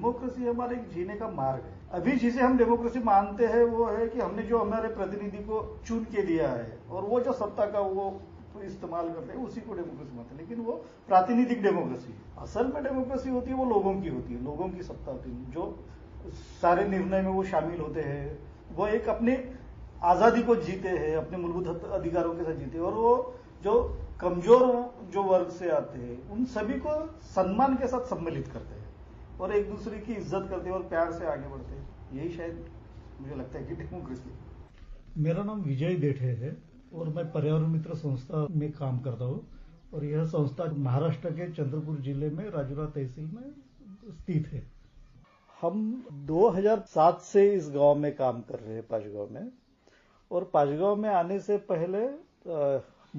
Democracy हमारे एक जीने का मार्ग है। अभी जिसे हम डेमोक्रेसी मानते हैं वो है कि हमने जो हमारे प्रतिनिधि को चुन के दिया है और वो जो सत्ता का वो इस्तेमाल करते हैं उसी को डेमोक्रेसी मानते हैं, लेकिन वो प्रातिनिधिक डेमोक्रेसी है। असल में डेमोक्रेसी होती है वो लोगों की होती है, लोगों की सत्ता होती है, जो सारे निर्णय में वो शामिल होते हैं, वो एक अपनी आजादी को जीते हैं, अपने मूलभूत अधिकारों के साथ जीते हैं, और वो जो कमजोर जो वर्ग से आते हैं उन सभी को सम्मान के साथ सम्मिलित करते हैं और एक दूसरे की इज्जत करते हैं और प्यार से आगे बढ़ते हैं। यही शायद मुझे लगता है कि डेमोक्रेसी। मेरा नाम विजय देठे है और मैं पर्यावरण मित्र संस्था में काम करता हूँ और यह संस्था महाराष्ट्र के चंद्रपुर जिले में राजुरा तहसील में स्थित है। हम 2007 से इस गांव में काम कर रहे हैं, पांचगांव में। और पांचगांव में आने से पहले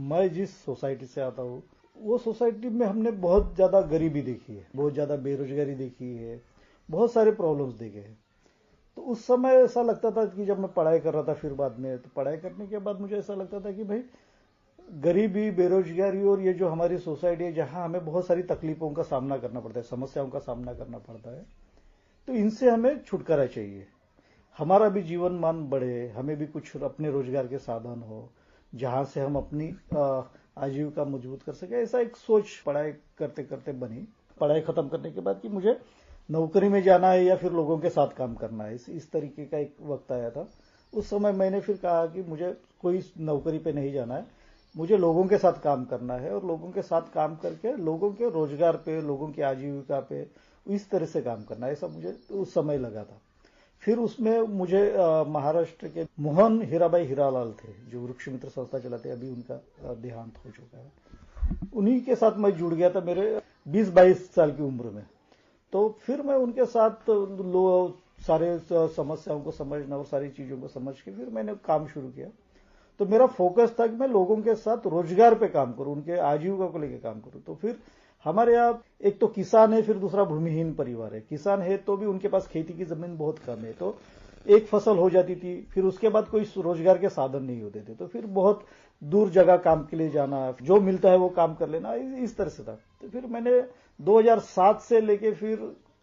मैं जिस सोसाइटी से आता हूँ वो सोसाइटी में हमने बहुत ज्यादा गरीबी देखी है, बहुत ज्यादा बेरोजगारी देखी है, बहुत सारे प्रॉब्लम्स देखे हैं। तो उस समय ऐसा लगता था कि जब मैं पढ़ाई कर रहा था, फिर बाद में तो पढ़ाई करने के बाद मुझे ऐसा लगता था कि भाई गरीबी, बेरोजगारी और ये जो हमारी सोसाइटी है जहां हमें बहुत सारी तकलीफों का सामना करना पड़ता है, समस्याओं का सामना करना पड़ता है, तो इनसे हमें छुटकारा चाहिए। हमारा भी जीवन मान बढ़े, हमें भी कुछ अपने रोजगार के साधन हो जहां से हम अपनी आजीविका मजबूत कर सके। ऐसा एक सोच पढ़ाई करते करते बनी। पढ़ाई खत्म करने के बाद कि मुझे नौकरी में जाना है या फिर लोगों के साथ काम करना है, इस तरीके का एक वक्त आया था। उस समय मैंने फिर कहा कि मुझे कोई नौकरी पे नहीं जाना है, मुझे लोगों के साथ काम करना है और लोगों के साथ काम करके लोगों के रोजगार पे, लोगों की आजीविका पे इस तरह से काम करना है, ऐसा मुझे उस समय लगा था। फिर उसमें मुझे महाराष्ट्र के मोहन हीराबाई हीरालाल थे जो वृक्ष मित्र संस्था चलाते, अभी उनका देहांत हो चुका है। उन्हीं के साथ मैं जुड़ गया था मेरे 20-22 साल की उम्र में। तो फिर मैं उनके साथ सारे समस्याओं को समझना और सारी चीजों को समझ के फिर मैंने काम शुरू किया। तो मेरा फोकस था कि मैं लोगों के साथ रोजगार पे काम करूं, उनके आजीविका को लेकर काम करूं। तो फिर हमारे यहाँ एक तो किसान है, फिर दूसरा भूमिहीन परिवार है। किसान है तो भी उनके पास खेती की जमीन बहुत कम है, तो एक फसल हो जाती थी, फिर उसके बाद कोई रोजगार के साधन नहीं होते थे, तो फिर बहुत दूर जगह काम के लिए जाना, जो मिलता है वो काम कर लेना, इस तरह से था। तो फिर मैंने 2007 से लेके फिर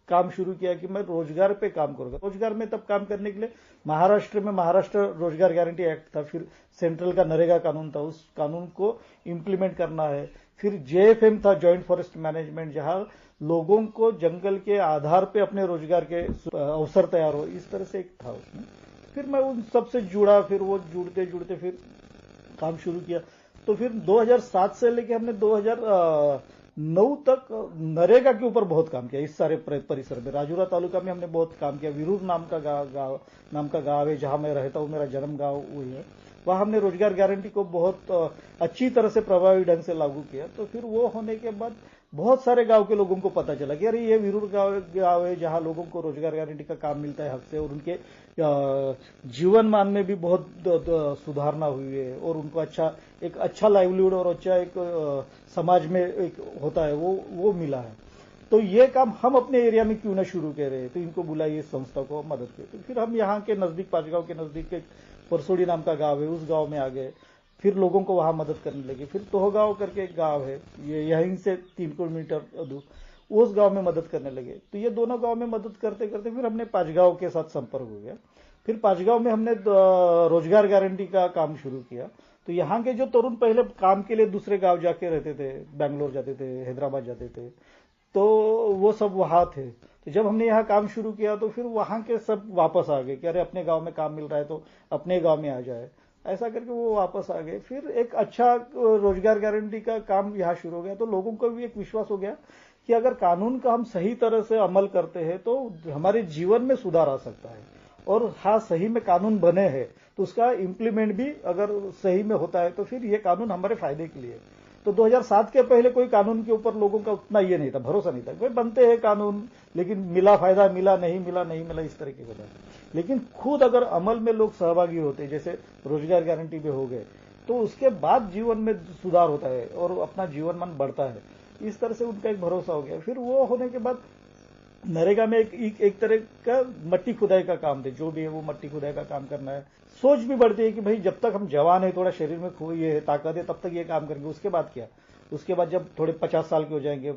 काम शुरू किया कि मैं रोजगार पे काम करूंगा। रोजगार में तब काम करने के लिए महाराष्ट्र में महाराष्ट्र रोजगार गारंटी एक्ट था, फिर सेंट्रल का नरेगा कानून था, उस कानून को इम्प्लीमेंट करना है। फिर जेएफएम था, जॉइंट फॉरेस्ट मैनेजमेंट, जहां लोगों को जंगल के आधार पे अपने रोजगार के अवसर तैयार हो, इस तरह से एक था उसमें। फिर मैं उन सबसे जुड़ा, फिर वो जुड़ते जुड़ते फिर काम शुरू किया। तो फिर 2007 से लेके हमने 2009 तक नरेगा के ऊपर बहुत काम किया। इस सारे परिसर में राजुरा तालुका में हमने बहुत काम किया। विरूर नाम का गांव है जहां मैं रहता हूं, मेरा जन्म गांव वही है। वहां हमने रोजगार गारंटी को बहुत अच्छी तरह से प्रभावी ढंग से लागू किया। तो फिर वो होने के बाद बहुत सारे गांव के लोगों को पता चला कि अरे ये विरूर गांव है जहां लोगों को रोजगार गारंटी का काम मिलता है हक से, और उनके जीवन मान में भी बहुत सुधारना हुई है और उनको एक अच्छा लाइवलीहुड और अच्छा एक समाज में एक होता है वो मिला है। तो ये काम हम अपने एरिया में क्यों ना शुरू कर रहे हैं, तो इनको बुलाइए, संस्था को मदद करें। तो फिर हम यहाँ के नजदीक, पांचगांव के नजदीक एक परसोड़ी नाम का गांव है, उस गांव में आ गए। फिर लोगों को वहां मदद करने लगे। फिर तोहगांव करके एक गांव है, ये यहीं से 3 किलोमीटर दूर, उस गांव में मदद करने लगे। तो ये दोनों गांव में मदद करते करते फिर हमने पांचगांव के साथ संपर्क हो गया। फिर पांचगांव में हमने रोजगार गारंटी का काम शुरू किया। तो यहाँ के जो तरुण पहले काम के लिए दूसरे गांव जाके रहते थे, बैंगलोर जाते थे, हैदराबाद जाते थे, तो वो सब वहां थे। तो जब हमने यहाँ काम शुरू किया तो फिर वहां के सब वापस आ गए कि अरे अपने गांव में काम मिल रहा है तो अपने गांव में आ जाए। ऐसा करके वो वापस आ गए। फिर एक अच्छा रोजगार गारंटी का काम यहाँ शुरू हो गया। तो लोगों को भी एक विश्वास हो गया कि अगर कानून का हम सही तरह से अमल करते हैं तो हमारे जीवन में सुधार आ सकता है, और हाँ सही में कानून बने हैं तो उसका इम्प्लीमेंट भी अगर सही में होता है तो फिर ये कानून हमारे फायदे के लिए। तो 2007 के पहले कोई कानून के ऊपर लोगों का उतना ये नहीं था, भरोसा नहीं था। कोई बनते हैं कानून, लेकिन मिला फायदा, मिला नहीं मिला, इस तरीके का था। लेकिन खुद अगर अमल में लोग सहभागी होते, जैसे रोजगार गारंटी पे हो गए, तो उसके बाद जीवन में सुधार होता है और अपना जीवन मान बढ़ता है। इस तरह से उनका एक भरोसा हो गया। फिर वो होने के बाद नरेगा में एक तरह का मट्टी खुदाई का काम थे, जो भी है वो मट्टी खुदाई का काम करना है। सोच भी बढ़ती है कि भाई जब तक हम जवान है, थोड़ा शरीर में ये है, ताकत है, तब तक ये काम करेंगे। उसके बाद क्या, उसके बाद जब थोड़े 50 साल के हो जाएंगे,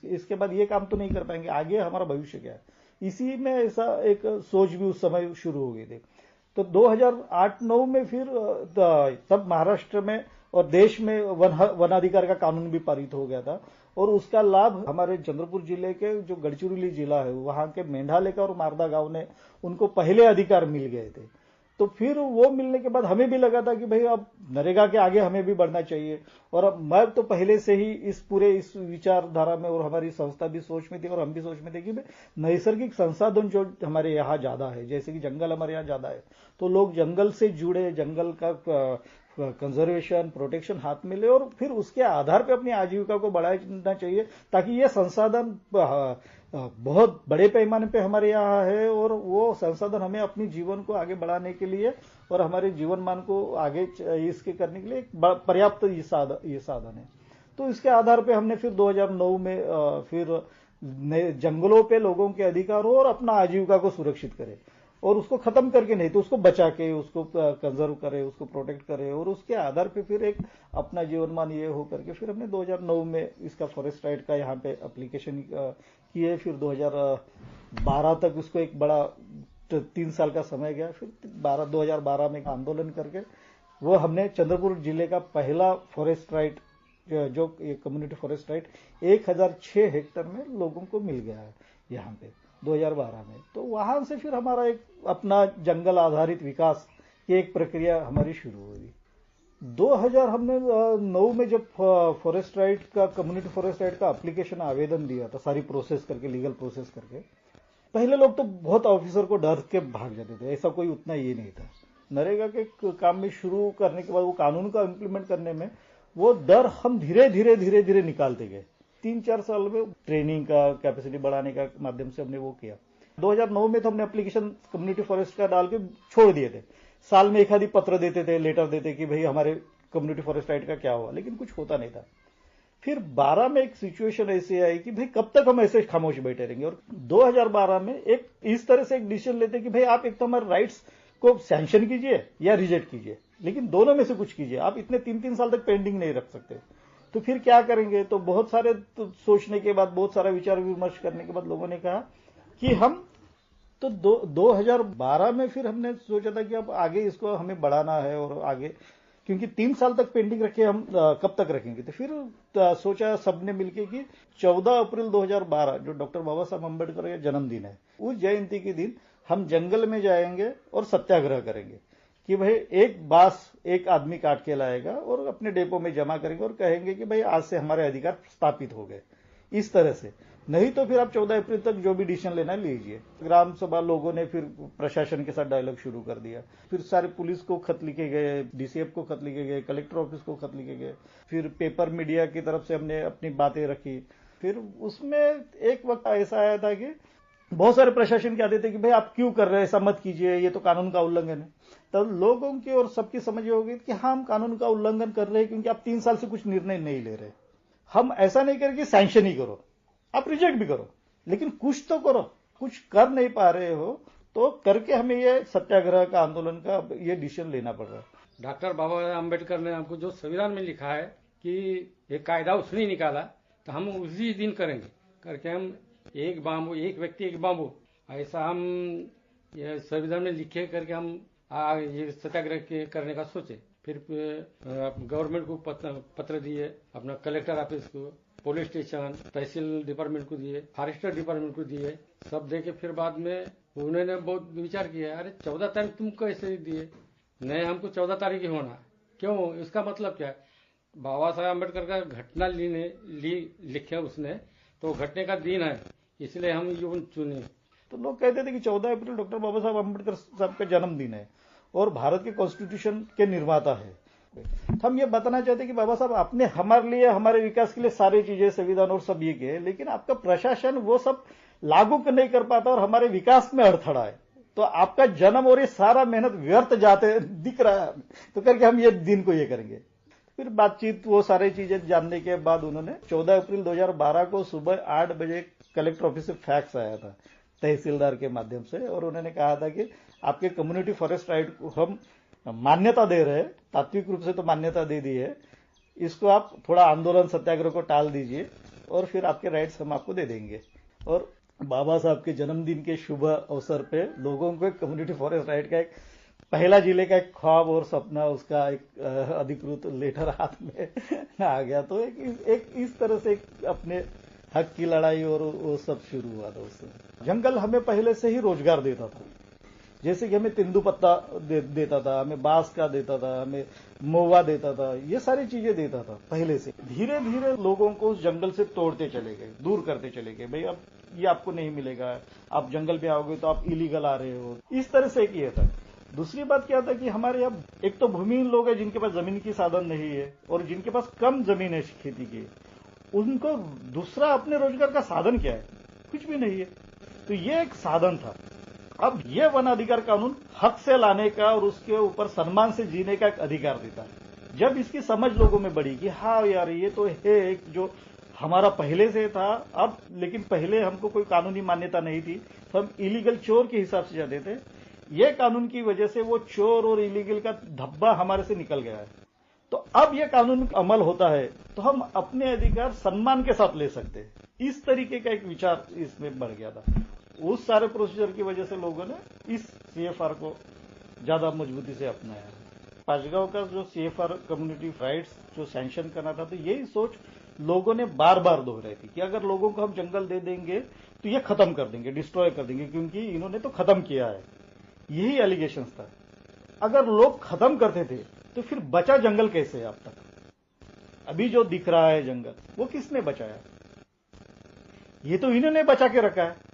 इसके बाद ये काम तो नहीं कर पाएंगे, आगे हमारा भविष्य क्या है। इसी में ऐसा एक सोच भी उस समय शुरू हो गई थी। तो 2008-9 में फिर तब महाराष्ट्र में और देश में वनाधिकार का कानून भी पारित हो गया था और उसका लाभ हमारे चंद्रपुर जिले के जो गढ़चिरौली जिला है वहां के मेंढालेका और मारदा गांव ने उनको पहले अधिकार मिल गए थे। तो फिर वो मिलने के बाद हमें भी लगा था कि भाई अब नरेगा के आगे हमें भी बढ़ना चाहिए। और अब मैं तो पहले से ही इस विचारधारा में और हमारी संस्था भी सोच में थी और हम भी सोच में थे कि नैसर्गिक संसाधन जो हमारे यहाँ ज्यादा है, जैसे कि जंगल हमारे यहाँ ज्यादा है, तो लोग जंगल से जुड़े, जंगल का कंजर्वेशन, प्रोटेक्शन हाथ में ले और फिर उसके आधार पर अपनी आजीविका को बढ़ाना चाहिए, ताकि ये संसाधन बहुत बड़े पैमाने पे हमारे यहाँ है और वो संसाधन हमें अपनी जीवन को आगे बढ़ाने के लिए और हमारे जीवन मान को आगे इसके करने के लिए पर्याप्त ये साधन है। तो इसके आधार पे हमने फिर 2009 में फिर जंगलों पे लोगों के अधिकार हो और अपना आजीविका को सुरक्षित करे और उसको खत्म करके नहीं तो उसको बचा के, उसको कंजर्व करे, उसको प्रोटेक्ट करे और उसके आधार पे फिर एक अपना जीवनमान ये हो करके फिर हमने 2009 में इसका फॉरेस्ट राइट का यहाँ पे एप्लीकेशन किए। फिर 2012 तक उसको एक बड़ा 3 साल का समय गया। फिर 2012 में आंदोलन करके वो हमने चंद्रपुर जिले का पहला फॉरेस्ट राइट जो कम्युनिटी फॉरेस्ट राइट 1006 हेक्टेयर में लोगों को मिल गया है यहाँ पे 2012 में। तो वहां से फिर हमारा एक अपना जंगल आधारित विकास की एक प्रक्रिया हमारी शुरू हुई। 2000 हमने 9 में जब फॉरेस्ट राइट का कम्युनिटी फॉरेस्ट राइट का एप्लीकेशन आवेदन दिया था, सारी प्रोसेस करके, लीगल प्रोसेस करके, पहले लोग तो बहुत ऑफिसर को डर के भाग जाते थे, ऐसा कोई उतना ये नहीं था। नरेगा के काम में शुरू करने के बाद वो कानून का इम्प्लीमेंट करने में वो डर हम धीरे धीरे निकालते गए। 3-4 साल में ट्रेनिंग का, कैपेसिटी बढ़ाने का माध्यम से हमने वो किया। 2009 में तो हमने एप्लीकेशन कम्युनिटी फॉरेस्ट का डाल के छोड़ दिए थे। साल में एक आधी पत्र देते थे, लेटर देते कि भाई हमारे कम्युनिटी फॉरेस्ट राइट का क्या हुआ, लेकिन कुछ होता नहीं था। फिर 12 में एक सिचुएशन ऐसी आई कि भाई कब तक हम ऐसे खामोश बैठे रहेंगे और 2012 में एक इस तरह से एक डिसीजन लेते कि भाई आप एक तो हमारे राइट्स को सैंक्शन कीजिए या रिजेक्ट कीजिए, लेकिन दोनों में से कुछ कीजिए। आप इतने 3-3 साल तक पेंडिंग नहीं रख सकते। तो फिर क्या करेंगे? तो बहुत सारे सोचने के बाद, बहुत सारा विचार विमर्श करने के बाद लोगों ने कहा कि हम तो 2012 में फिर हमने सोचा था कि अब आगे इसको हमें बढ़ाना है और आगे, क्योंकि 3 साल तक पेंडिंग रखे हम कब तक रखेंगे। तो फिर सोचा सबने मिलकर कि 14 अप्रैल 2012 जो डॉक्टर बाबा साहब अम्बेडकर का जन्मदिन है, उस जयंती के दिन हम जंगल में जाएंगे और सत्याग्रह करेंगे कि भाई एक बांस एक आदमी काट के लाएगा और अपने डेपो में जमा करेंगे और कहेंगे कि भाई आज से हमारे अधिकार स्थापित हो गए। इस तरह से नहीं तो फिर आप 14 अप्रैल तक जो भी डिसीजन लेना लीजिए। ग्राम सभा लोगों ने फिर प्रशासन के साथ डायलॉग शुरू कर दिया। फिर सारे पुलिस को खत लिखे गए, डीसीएफ को खत लिखे गए, कलेक्टर ऑफिस को खत लिखे गए। फिर पेपर मीडिया की तरफ से हमने अपनी बातें रखी। फिर उसमें एक वक्त ऐसा आया था कि बहुत सारे प्रशासन के आते थे कि भाई आप क्यों कर रहे हैं, ऐसा मत कीजिए, ये तो कानून का उल्लंघन है। तब लोगों की और सबकी समझ ये हो गई कि हाँ, हम कानून का उल्लंघन कर रहे हैं क्योंकि आप 3 साल से कुछ निर्णय नहीं ले रहे। हम ऐसा नहीं करें कि सैंक्शन ही करो, आप रिजेक्ट भी करो, लेकिन कुछ तो करो। कुछ कर नहीं पा रहे हो तो करके हमें ये सत्याग्रह का, आंदोलन का ये डिसीजन लेना पड़ रहा है। डॉक्टर बाबा अम्बेडकर ने हमको जो संविधान में लिखा है कि एक कायदा उसने निकाला तो हम उसी दिन करेंगे करके हम एक बाम्बू, एक व्यक्ति एक बाम्बू, ऐसा हम ये संविधान में लिखे करके हम ये सत्याग्रह करने का सोचे। फिर गवर्नमेंट को पत्र दिए, अपना कलेक्टर ऑफिस को, पुलिस स्टेशन, तहसील डिपार्टमेंट को दिए, फॉरेस्टर डिपार्टमेंट को दिए, सब दे के फिर बाद में उन्होंने बहुत विचार किया, अरे 14 तारीख तुम कैसे दिए? नहीं, हमको 14 तारीख ही होना। क्यों? इसका मतलब क्या है? बाबा साहब अम्बेडकर का घटना लिखे उसने, तो घटने का दिन है, इसलिए हम ये चुने। तो लोग कहते थे कि 14 अप्रैल डॉक्टर बाबा साहब अम्बेडकर साहब का जन्मदिन है और भारत के कॉन्स्टिट्यूशन के निर्माता है। हम ये बताना चाहते कि बाबा साहब आपने हमारे लिए, हमारे विकास के लिए सारी चीजें, संविधान और सब ये किए, लेकिन आपका प्रशासन वो सब लागू नहीं कर पाता और हमारे विकास में अड़थड़ा है। तो आपका जन्म और ये सारा मेहनत व्यर्थ जाते दिख रहा है, तो करके हम ये दिन को ये करेंगे। फिर बातचीत, वो सारी चीजें जानने के बाद उन्होंने 14 अप्रैल 2012 को सुबह 8 बजे कलेक्टर ऑफिस से फैक्स आया था तहसीलदार के माध्यम से, और उन्होंने कहा था कि आपके कम्युनिटी फॉरेस्ट राइट को हम मान्यता दे रहे हैं, तात्विक रूप से तो मान्यता दे दी है, इसको आप थोड़ा आंदोलन सत्याग्रह को टाल दीजिए और फिर आपके राइट्स हम आपको दे देंगे। और बाबा साहब के जन्मदिन के शुभ अवसर पे लोगों को कम्युनिटी फॉरेस्ट राइट का एक पहला जिले का एक ख्वाब और सपना, उसका एक अधिकृत लेटर हाथ में आ गया। तो एक इस तरह से अपने हक की लड़ाई और वो सब शुरू हुआ था उससे। जंगल हमें पहले से ही रोजगार देता था, जैसे कि हमें तेंदुपत्ता देता था, हमें बांस का देता था, हमें महुआ देता था, ये सारी चीजें देता था पहले से। धीरे धीरे लोगों को उस जंगल से तोड़ते चले गए, दूर करते चले गए। भाई अब ये आपको नहीं मिलेगा, आप जंगल में आओगे तो आप इलीगल आ रहे हो, इस तरह से किया था। दूसरी बात क्या था कि हमारे यहाँ एक तो भूमिहीन लोग हैं जिनके पास जमीन की साधन नहीं है, और जिनके पास कम जमीन है खेती की, उनको दूसरा अपने रोजगार का साधन क्या है? कुछ भी नहीं है। तो ये एक साधन था। अब ये वन अधिकार कानून हक से लाने का और उसके ऊपर सम्मान से जीने का एक अधिकार देता है। जब इसकी समझ लोगों में बढ़ी कि हाँ यार ये तो है एक जो हमारा पहले से था, अब लेकिन पहले हमको कोई कानूनी मान्यता नहीं थी, तो हम इलीगल चोर के हिसाब से जाते थे। ये कानून की वजह से वो चोर और इलीगल का धब्बा हमारे से निकल गया है। तो अब ये कानून अमल होता है तो हम अपने अधिकार सम्मान के साथ ले सकते हैं। इस तरीके का एक विचार इसमें बढ़ गया था। उस सारे प्रोसीजर की वजह से लोगों ने इस सीएफआर को ज्यादा मजबूती से अपनाया। पांचगांव का जो सीएफआर कम्युनिटी राइट्स जो सैंक्शन करना था, तो यही सोच लोगों ने बार बार दोहराई थी कि अगर लोगों को हम जंगल दे देंगे तो ये खत्म कर देंगे, डिस्ट्रॉय कर देंगे, क्योंकि इन्होंने तो खत्म किया है। यही एलिगेशंस था। अगर लोग खत्म करते थे तो फिर बचा जंगल कैसे अब तक? अभी जो दिख रहा है जंगल, वो किसने बचाया? ये तो इन्होंने बचा के रखा है।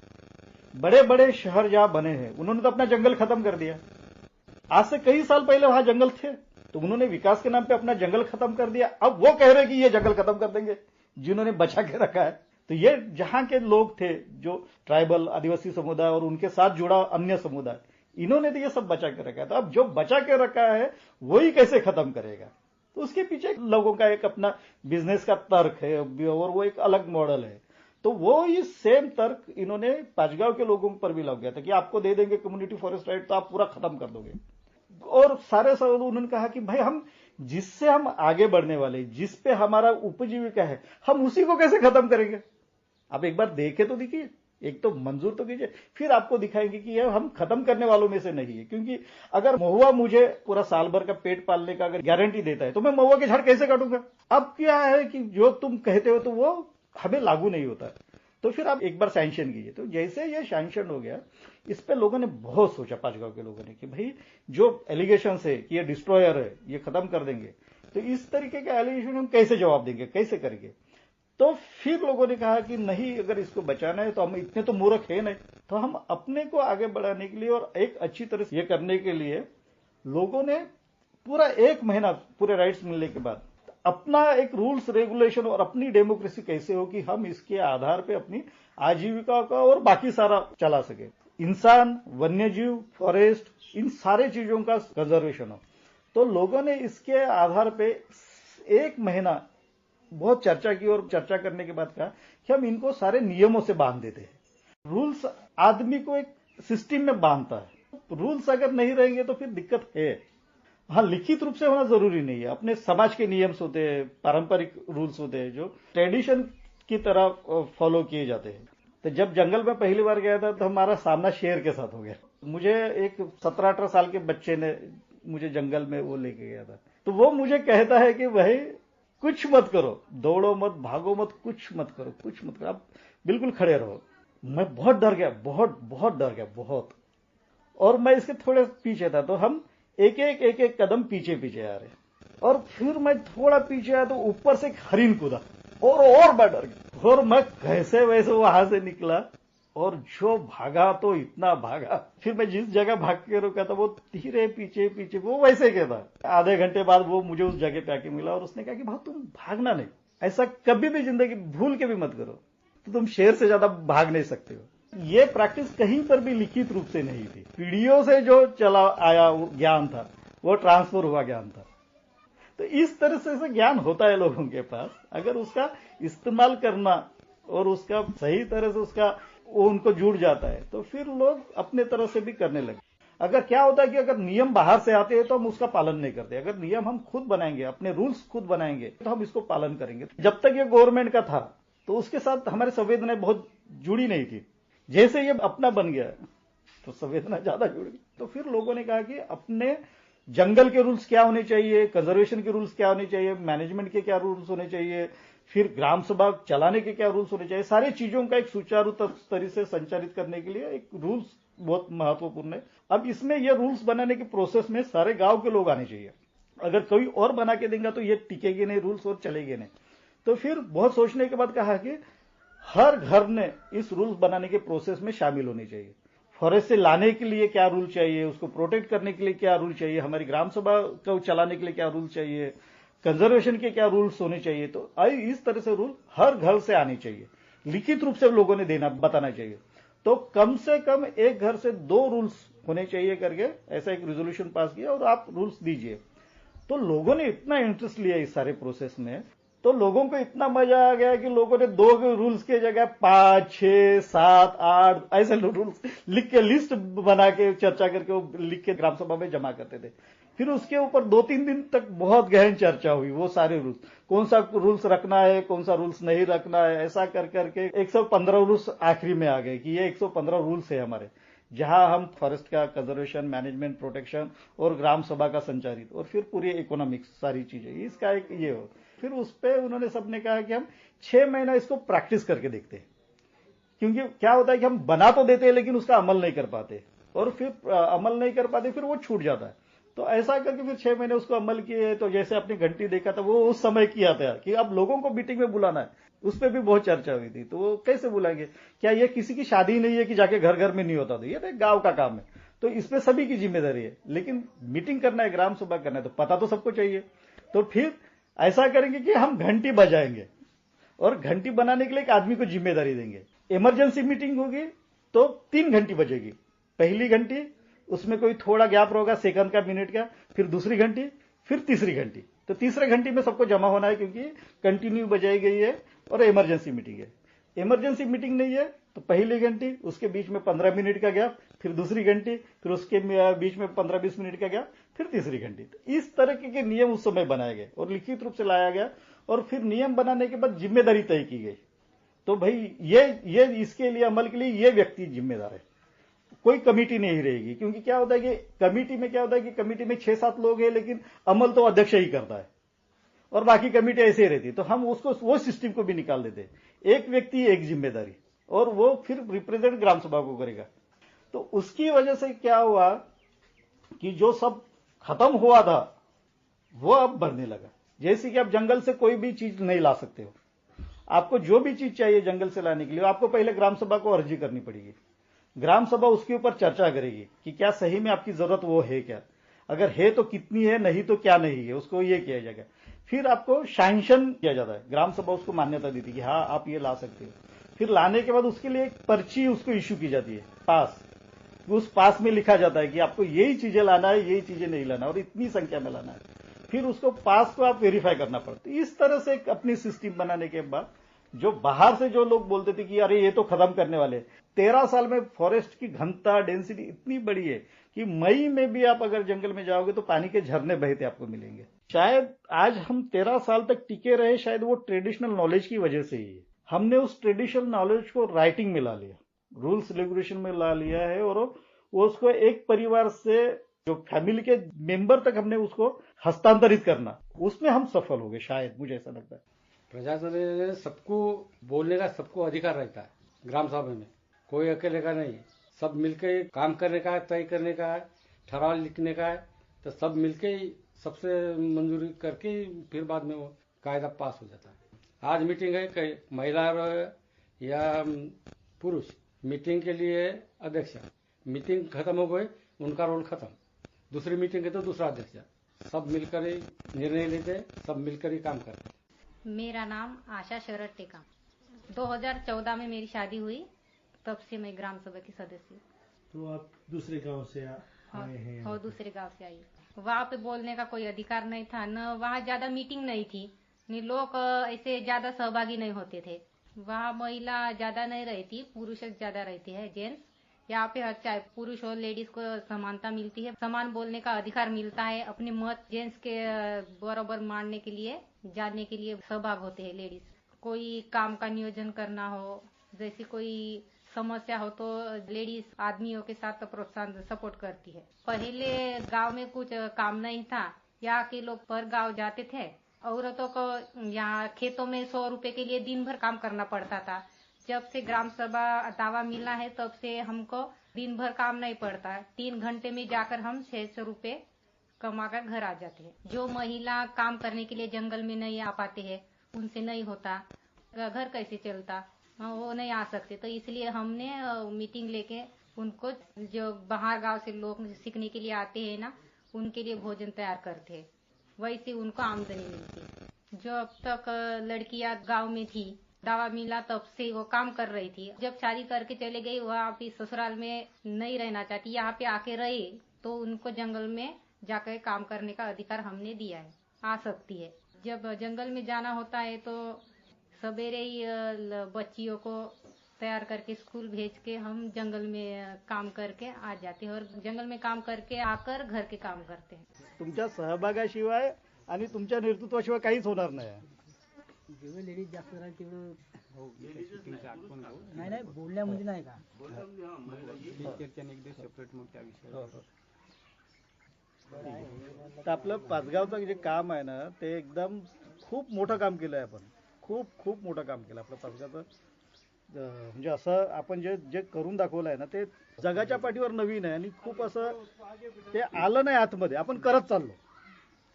बड़े बड़े शहर जहां बने हैं उन्होंने तो अपना जंगल खत्म कर दिया। आज से कई साल पहले वहां जंगल थे, तो उन्होंने विकास के नाम पे अपना जंगल खत्म कर दिया। अब वो कह रहे कि ये जंगल खत्म कर देंगे जिन्होंने बचा के रखा है। तो ये जहां के लोग थे, जो ट्राइबल आदिवासी समुदाय और उनके साथ जुड़ा अन्य समुदाय, इन्होंने तो ये सब बचा के रखा है। तो अब जो बचा के रखा है वही कैसे खत्म करेगा? तो उसके पीछे लोगों का एक अपना बिजनेस का तर्क है और वो एक अलग मॉडल है। तो वो ये सेम तर्क इन्होंने पांचगांव के लोगों पर भी लग गया था कि आपको दे देंगे कम्युनिटी फॉरेस्ट राइट तो आप पूरा खत्म कर दोगे। और सारे सब उन्होंने कहा कि भाई हम जिससे हम आगे बढ़ने वाले, जिस पे हमारा उपजीविका है, हम उसी को कैसे खत्म करेंगे? आप एक बार देखे तो देखिए, एक तो मंजूर तो कीजिए, फिर आपको दिखाएंगे कि यह हम खत्म करने वालों में से नहीं है। क्योंकि अगर महुआ मुझे पूरा साल भर का पेट पालने का अगर गारंटी देता है तो मैं महुआ के झाड़ कैसे काटूंगा? अब क्या है कि जो तुम कहते हो तो वो हमें लागू नहीं होता है। तो फिर आप एक बार सैंक्शन कीजिए। तो जैसे ये सैंक्शन हो गया, इस पे लोगों ने बहुत सोचा, पांचगांव के लोगों ने, कि भाई जो एलिगेशन है कि ये डिस्ट्रॉयर है, ये खत्म कर देंगे, तो इस तरीके का एलिगेशन हम कैसे जवाब देंगे, कैसे करेंगे? तो फिर लोगों ने कहा कि नहीं, अगर इसको बचाना है तो हम इतने तो मूर्ख है नहीं, तो हम अपने को आगे बढ़ाने के लिए और एक अच्छी तरह से ये करने के लिए लोगों ने पूरा 1 महीना पूरे राइट्स मिलने के बाद अपना एक रूल्स रेगुलेशन और अपनी डेमोक्रेसी कैसे हो कि हम इसके आधार पे अपनी आजीविका का और बाकी सारा चला सके। इंसान, वन्यजीव, फॉरेस्ट, इन सारे चीजों का कंजर्वेशन हो। तो लोगों ने इसके आधार पे 1 महीना बहुत चर्चा की और चर्चा करने के बाद कहा कि हम इनको सारे नियमों से बांध देते हैं। रूल्स आदमी को एक सिस्टम में बांधता है। रूल्स अगर नहीं रहेंगे तो फिर दिक्कत है। हाँ, लिखित रूप से होना जरूरी नहीं है। अपने समाज के नियम्स होते हैं, पारंपरिक रूल्स होते हैं जो ट्रेडिशन की तरह फॉलो किए जाते हैं। तो जब जंगल में पहली बार गया था तो हमारा सामना शेर के साथ हो गया। मुझे एक 17-18 साल के बच्चे ने मुझे जंगल में वो लेके गया था। तो वो मुझे कहता है कि भाई कुछ मत करो, दौड़ो मत, भागो मत, कुछ मत करो, कुछ मत करो, आप बिल्कुल खड़े रहो। मैं बहुत डर गया, बहुत डर गया, बहुत। और मैं इसके थोड़े पीछे था, तो हम एक एक कदम पीछे आ रहे। और फिर मैं थोड़ा पीछे आया तो ऊपर से एक हरिन कूदा और मैं डर गया। और मैं कैसे वैसे वहां से निकला और जो भागा तो इतना भागा। फिर मैं जिस जगह भाग के रुका था वो धीरे पीछे वो वैसे क्या था। आधे घंटे बाद वो मुझे उस जगह पे आके मिला और उसने कहा कि भाई तुम भागना नहीं, ऐसा कभी भी जिंदगी भूल के भी मत करो, तो तुम शेर से ज्यादा भाग नहीं सकते हो। ये प्रैक्टिस कहीं पर भी लिखित रूप से नहीं थी। पीढ़ियों से जो चला आया ज्ञान था, वो ट्रांसफर हुआ ज्ञान था। तो इस तरह से ज्ञान होता है लोगों के पास, अगर उसका इस्तेमाल करना और उसका सही तरह से उसका वो उनको जुड़ जाता है तो फिर लोग अपने तरह से भी करने लगे। अगर क्या होता है कि अगर नियम बाहर से आते हैं तो हम उसका पालन नहीं करते। अगर नियम हम खुद बनाएंगे, अपने रूल्स खुद बनाएंगे, तो हम इसको पालन करेंगे। जब तक ये गवर्नमेंट का था तो उसके साथ हमारी संवेदनाएं बहुत जुड़ी नहीं थी जैसे ये अपना बन गया तो संवेदना ज्यादा जुड़ गई। तो फिर लोगों ने कहा कि अपने जंगल के रूल्स क्या होने चाहिए, कंजर्वेशन के रूल्स क्या होने चाहिए, मैनेजमेंट के क्या रूल्स होने चाहिए, फिर ग्राम सभा चलाने के क्या रूल्स होने चाहिए, सारी चीजों का एक सुचारू तरीके से संचालित करने के लिए एक रूल्स बहुत महत्वपूर्ण है। अब इसमें ये रूल्स बनाने के प्रोसेस में सारे गांव के लोग आने चाहिए। अगर कोई और बना के देंगे तो ये टिकेगी नहीं रूल्स और चलेगी नहीं। तो फिर बहुत सोचने के बाद कहा कि हर घर ने इस रूल्स बनाने के प्रोसेस में शामिल होनी चाहिए। फॉरेस्ट से लाने के लिए क्या रूल चाहिए, उसको प्रोटेक्ट करने के लिए क्या रूल चाहिए, हमारी ग्राम सभा को चलाने के लिए क्या रूल चाहिए, कंजर्वेशन के क्या रूल्स होने चाहिए। तो इस तरह से रूल हर घर से आने चाहिए, लिखित रूप से लोगों ने बताना चाहिए। तो कम से कम एक घर से 2 रूल्स होने चाहिए करके ऐसा एक रेजोल्यूशन पास किया और आप रूल्स दीजिए। तो लोगों ने इतना इंटरेस्ट लिया इस सारे प्रोसेस में, तो लोगों को इतना मजा आ गया कि लोगों ने 2 रूल्स के जगह 5, 6, 7, 8 ऐसे रूल्स लिख के लिस्ट बना के चर्चा करके वो लिख के ग्राम सभा में जमा करते थे। फिर उसके ऊपर 2-3 दिन तक बहुत गहन चर्चा हुई। वो सारे रूल्स, कौन सा रूल्स रखना है, कौन सा रूल्स नहीं रखना है, ऐसा कर करके 115 रूल्स आखिरी में आ गए कि ये 115 रूल्स है हमारे, जहां हम फॉरेस्ट का कंजर्वेशन, मैनेजमेंट, प्रोटेक्शन और ग्राम सभा का संचालित और फिर पूरी इकोनॉमिक्स सारी चीजें इसका एक ये हो। फिर उस पे उन्होंने सबने कहा कि हम 6 महीना इसको प्रैक्टिस करके देखते हैं, क्योंकि क्या होता है कि हम बना तो देते हैं लेकिन उसका अमल नहीं कर पाते, और फिर अमल नहीं कर पाते फिर वो छूट जाता है। तो ऐसा करके फिर 6 महीने उसको अमल किए। तो जैसे आपने घंटी देखा था वो उस समय किया था कि अब लोगों को मीटिंग में बुलाना है, उस पर भी बहुत चर्चा हुई थी। तो वो कैसे बुलाएंगे, क्या ये किसी की शादी नहीं है कि जाके घर घर में नहीं होता था, ये तो एक गांव का काम है, तो इसमें सभी की जिम्मेदारी है। लेकिन मीटिंग करना है, ग्राम सभा करना है, तो पता तो सबको चाहिए। तो फिर ऐसा करेंगे कि हम घंटी बजाएंगे और घंटी बनाने के लिए एक आदमी को जिम्मेदारी देंगे। इमरजेंसी मीटिंग होगी तो 3 घंटी बजेगी। पहली घंटी, उसमें कोई थोड़ा गैप होगा सेकंड का, मिनट का, फिर दूसरी घंटी, फिर तीसरी घंटी। तो तीसरे घंटी में सबको जमा होना है क्योंकि कंटिन्यू बजाई गई है और इमरजेंसी मीटिंग है। इमरजेंसी मीटिंग नहीं है तो पहली घंटी, उसके बीच में 15 मिनट का गैप, फिर दूसरी घंटी, फिर उसके बीच में 15-20 मिनट का गैप, फिर तीसरी घंटी। तो इस तरह के नियम उस समय बनाए गए और लिखित रूप से लाया गया। और फिर नियम बनाने के बाद जिम्मेदारी तय की गई। तो भाई ये इसके लिए अमल के लिए ये व्यक्ति जिम्मेदार है, कोई कमेटी नहीं रहेगी। क्योंकि क्या होता है कि कमेटी में क्या होता है कि कमेटी में 6-7 लोग हैं लेकिन अमल तो अध्यक्ष ही करता है और बाकी कमेटी ऐसे ही रहती है। तो हम उसको वो सिस्टम को भी निकाल देते हैं, एक व्यक्ति एक जिम्मेदारी, और वो फिर रिप्रेजेंट ग्राम सभा को करेगा। तो उसकी वजह से क्या हुआ कि जो सब खत्म हुआ था वो अब बढ़ने लगा। जैसे कि आप जंगल से कोई भी चीज नहीं ला सकते हो, आपको जो भी चीज चाहिए जंगल से लाने के लिए आपको पहले ग्राम सभा को अर्जी करनी पड़ेगी। ग्राम सभा उसके ऊपर चर्चा करेगी कि क्या सही में आपकी जरूरत वो है क्या, अगर है तो कितनी है, नहीं तो क्या नहीं है, उसको ये किया जाएगा। फिर आपको सैंक्शन किया जाता है, ग्राम सभा उसको मान्यता देती है कि हाँ आप ये ला सकते हो। फिर लाने के बाद उसके लिए एक पर्ची उसको इश्यू की जाती है, पास। उस पास में लिखा जाता है कि आपको यही चीजें लाना है, यही चीजें नहीं लाना और इतनी संख्या में लाना है। फिर उसको पास को आप वेरीफाई करना पड़ता है। इस तरह से अपनी सिस्टम बनाने के बाद जो बाहर से जो लोग बोलते थे कि अरे ये तो खत्म करने वाले, 13 साल में फॉरेस्ट की घनता, डेंसिटी इतनी बड़ी है कि मई में भी आप अगर जंगल में जाओगे तो पानी के झरने बहते आपको मिलेंगे। शायद आज हम 13 साल तक टिके रहे, शायद वो ट्रेडिशनल नॉलेज की वजह से ही है। हमने उस ट्रेडिशनल नॉलेज को राइटिंग में ला लिया, रूल्स रेगुलेशन में ला लिया है, और उसको एक परिवार से जो फैमिली के मेंबर तक हमने उसको हस्तांतरित करना, उसमें हम सफल हो गए शायद, मुझे ऐसा लगता है। प्रजातंत्र सबको बोलने का सबको अधिकार रहता है ग्राम सभा में, कोई अकेले का नहीं, सब मिलकर काम करने का, तय करने का, ठराव लिखने का है। तो सब मिलके सबसे मंजूरी करके फिर बाद में वो कायदा पास हो जाता है। आज मीटिंग है, कई महिला या पुरुष, मीटिंग के लिए अध्यक्ष, मीटिंग खत्म हो गई, उनका रोल खत्म, दूसरी मीटिंग है तो दूसरा अध्यक्ष, सब मिलकर ही निर्णय लेते, सब मिलकर ही काम करते। मेरा नाम आशा शरद टेकाम। 2014 में मेरी शादी हुई, तब से मैं ग्राम सभा की सदस्य। तो आप दूसरे गांव से आए हैं? और दूसरे गांव से आई। वहाँ पे बोलने का कोई अधिकार नहीं था, न वहाँ ज्यादा मीटिंग नहीं थी, न लोग ऐसे ज्यादा सहभागी नहीं होते थे। वहाँ महिला ज्यादा नहीं रहती, पुरुष ज्यादा रहते हैं, जेंट्स। यहाँ पे चाहे पुरुष और लेडीज को समानता मिलती है, समान बोलने का अधिकार मिलता है, अपने मत जेंट्स के बराबर मानने के लिए, जानने के लिए सहभाग होते हैं लेडीज। कोई काम का नियोजन करना हो, जैसे कोई समस्या हो तो लेडीज आदमियों के साथ प्रोत्साहन सपोर्ट करती है। पहले गांव में कुछ काम नहीं था, यहाँ के लोग पर गांव जाते थे। औरतों को यहाँ खेतों में 100 रुपए के लिए दिन भर काम करना पड़ता था। जब से ग्राम सभा दावा मिला है तब से हमको दिन भर काम नहीं पड़ता। 3 घंटे में जाकर हम 600 रुपए कमाकर घर आ जाते हैं। जो महिला काम करने के लिए जंगल में नहीं आ पाते हैं, उनसे नहीं होता, घर कैसे चलता, वो नहीं आ सकते। तो इसलिए हमने मीटिंग लेके उनको, जो बाहर गांव से लोग सीखने के लिए आते हैं ना, उनके लिए भोजन तैयार करते हैं। वैसे उनको आमदनी मिलती है। जो अब तक लड़कियां गांव में थी, दावा मिला तब से वो काम कर रही थी। जब शादी करके चले गई, वहाँ पे ससुराल में नहीं रहना चाहती, यहाँ पे आके रहे तो उनको जंगल में जाकर काम करने का अधिकार हमने दिया है, आ सकती है। जब जंगल में जाना होता है तो सवेरे ही बच्चियों को तैयार करके स्कूल भेज के हम जंगल में काम करके आ जाते हैं और जंगल में काम करके आकर घर के काम करते हैं। तुमच्या सहभागाशिवाय आणि तुमच्या नेतृत्वाशिवाय काहीच होणार नाही। जेवढे लेडीज जास्त राहील तेवढं नाही नाही बोलण्यामध्ये नाही का सेपरेट मग त्या विषयावर तर आपलं पाचगावचं जे काम आहे ना, ते एकदम खूप मोठं काम केलं आहे आपण, खूप मोठं काम केलं आपलं पाचगावचं। म्हणजे असं आपण जे करून दाखवलं आहे ना, ते जगाच्या पाठीवर नवीन आहे आणि खूप असं ते आलं नाही आतमध्ये, आपण करत चाललो।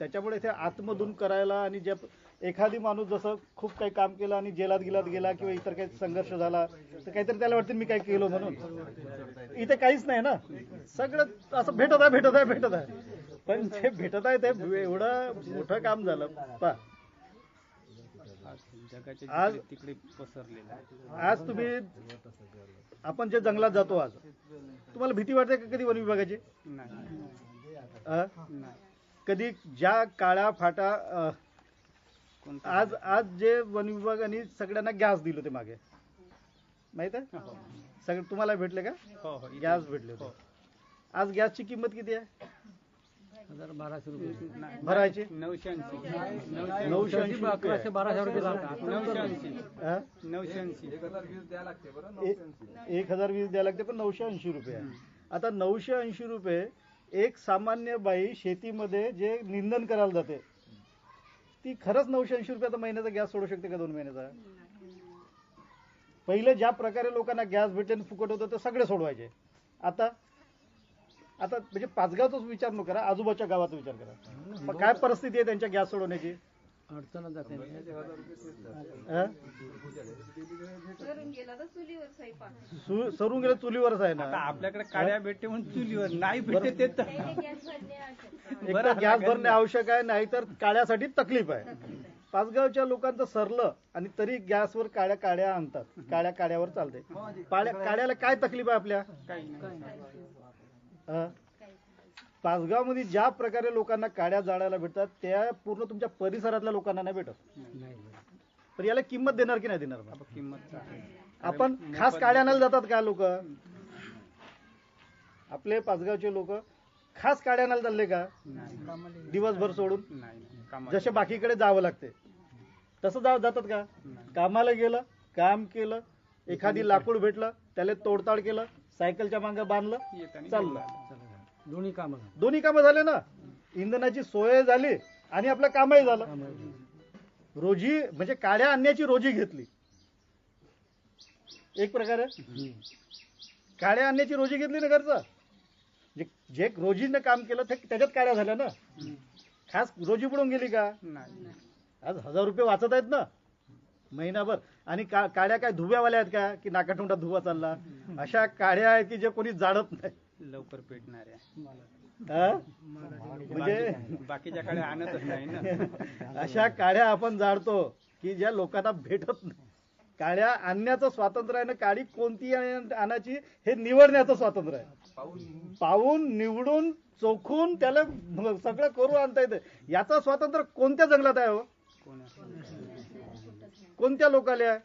त्याच्यामुळे ते आतमधून करायला, आणि जे एखादी माणूस जसं खूप काही काम केलं आणि जेलात गेला किंवा इतर काही संघर्ष झाला तर काहीतरी त्याला वाटतं मी काय केलं म्हणून। इथे काहीच नाही ना, सगळं असं भेटत आहे, पण जे भेटत आहे ते एवढं मोठं काम झालं पा। आज तिकडे पसरलेलं आज तुम्ही आपण जे जंगलात जातो, आज तुम्हाला भीती वाटते का कधी वन विभागाची? कधी ज्या काळ्या फाटा आज जे वन विभागाने सगळ्यांना गॅस दिले होते मागे, माहित आहे? सगळे तुम्हाला भेटले का? गॅस भेटले होते। आज गॅसची किंमत किती आहे? 1200 रुपये भरायची 980 980 1200 रुपये 1020 द्यायला लागते, पण 980 रुपये आहे। आता 980 रुपये एक सामान्य बाई शेतीमध्ये जे निंदन करायला जाते, ती खरंच 980 रुपयाचा महिन्याचा गॅस सोडू शकते का 2 महिन्याचा? पहिले ज्या प्रकारे लोकांना गॅस भेटले फुकट होतं ते सगळे सोडवायचे। आता म्हणजे पाचगावचाच विचार न करा, आजूबाजूच्या गावाचा विचार करा, मग काय परिस्थिती आहे त्यांच्या गॅस सोडवण्याची? अडचण जाते। सरून गेलं चुलीवरच आहे ना। आपल्याकडे काड्या भेटते म्हणून चुलीवर नाही भेटते ते तर एक तर गॅस भरणे आवश्यक आहे, नाहीतर काड्यासाठी तकलीफ आहे। पाचगावच्या लोकांचं सरलं आणि तरी गॅसवर काड्या आणतात, काड्यावर चालते। काड्याला काय तकलीफ आहे आपल्या? पाचगाव मध्ये ज्या प्रकारे लोकांना काड्या जाळायला भेटतात त्या पूर्ण तुमच्या परिसरातल्या लोकांना नाही भेटत। तर याला किंमत देणार की नाही देणार? किंमत आपण खास काड्या आणायला जातात का लोक? आपले पाचगावचे लोक खास काड्या आणायला चालले का दिवसभर सोडून? जसे बाकीकडे जावं लागते तसं जातात का? कामाला गेलं, काम केलं, एखादी लाकूड भेटलं, त्याला तोडताड केलं, सायकलच्या मागे बांधलं, चाललं। दोन्ही कामं झाले ना, इंधनाची सोय झाली आणि आपलं कामही झालं। रोजी म्हणजे काड्या आणण्याची रोजी घेतली एक प्रकारे, काड्या आणण्याची रोजी घेतली ना घरचं। जे रोजीनं काम केलं त्याच्यात काड्या झाल्या ना, खास रोजी बुडून गेली का? आज 1000 रुपये वाचत आहेत ना महिनाभर, आणि काड्या काय धुव्यावाल्या आहेत का की नाकाटोंडात धुवा चालला? अशा काड्या आहेत की जे कोणी जाणत नाही, लवकर पेटणाऱ्या, म्हणजे बाकीच्या काड्या आणतच नाही ना। अशा काड्या आपण जाणतो की ज्या लोकांना भेटत नाही। काड्या आणण्याचं स्वातंत्र्य आहे ना, काडी कोणती आणायची हे निवडण्याचं स्वातंत्र्य आहे। पाहून निवडून चोखून त्याला सगळं करून आणता येतं, याचं स्वातंत्र्य कोणत्या जंगलात आहे हो? कोणत्या लोकाला आहे?